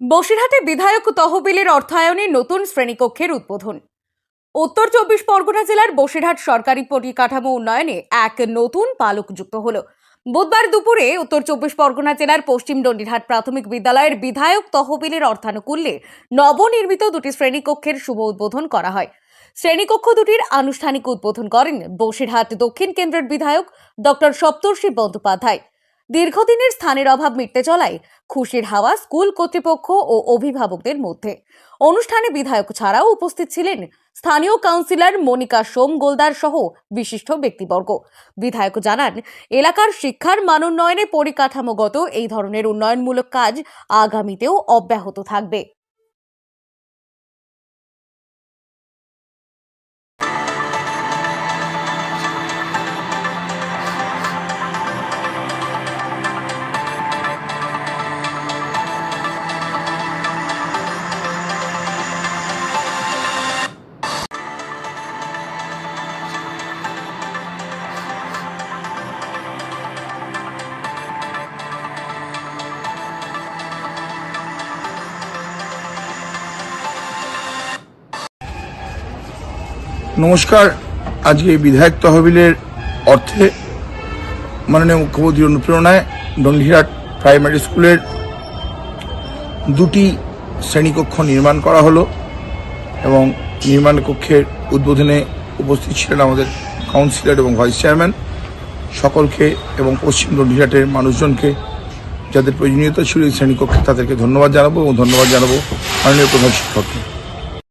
বসিরহাটে বিধায়ক তহবিলের অর্থায়নে নতুন শ্রেণীকক্ষের উদ্বোধন। উত্তর 24 পরগনা জেলার বসিরহাট সরকারি পরিকাঠামো উন্নয়নে এক নতুন পালক যুক্ত হলো। বুধবার দুপুরে উত্তর 24 পরগনা জেলার পশ্চিম ডন্ডিরহাট প্রাথমিক বিদ্যালয়ের বিধায়ক তহবিলের অর্থানুকূল্যে নবনির্মিত দুটি শ্রেণীকক্ষের শুভ উদ্বোধন করা হয়। শ্রেণীকক্ষ দুটির আনুষ্ঠানিক উদ্বোধন করেন বসিরহাট দক্ষিণ কেন্দ্রের বিধায়ক ডক্টর সপ্তর্ষি বন্দ্যোপাধ্যায়। দীর্ঘদিনের স্থানের অভাব মিটতে চলায় খুশির হাওয়া স্কুল কর্তৃপক্ষ ও অভিভাবকদের মধ্যে। অনুষ্ঠানে বিধায়ক ছাড়াও উপস্থিত ছিলেন স্থানীয় কাউন্সিলর মনিকা সোম গোলদার সহ বিশিষ্ট ব্যক্তিবর্গ। বিধায়ক জানান, এলাকার শিক্ষার মান উন্নয়নে পরিকাঠামোগত এই ধরনের উন্নয়নমূলক কাজ আগামীতেও অব্যাহত থাকবে। নমস্কার। আজকে বিধায়ক তহবিলের অর্থে মাননীয় মুখ্যমন্ত্রীর অনুপ্রেরণায় ডন্ডিরহাট প্রাইমারি স্কুলের দুটি শ্রেণীকক্ষ নির্মাণ করা হলো এবং নির্মাণ কক্ষের উদ্বোধনে উপস্থিত ছিলেন আমাদের কাউন্সিলর এবং ভাইস চেয়ারম্যান। সকলকে এবং পশ্চিম ডন্ডিরহাটের মানুষজনকে যাদের প্রয়োজনীয়তা ছিল এই শ্রেণীকক্ষে তাদেরকে ধন্যবাদ জানাবো এবং ধন্যবাদ জানাবো মাননীয় প্রধান শিক্ষককে।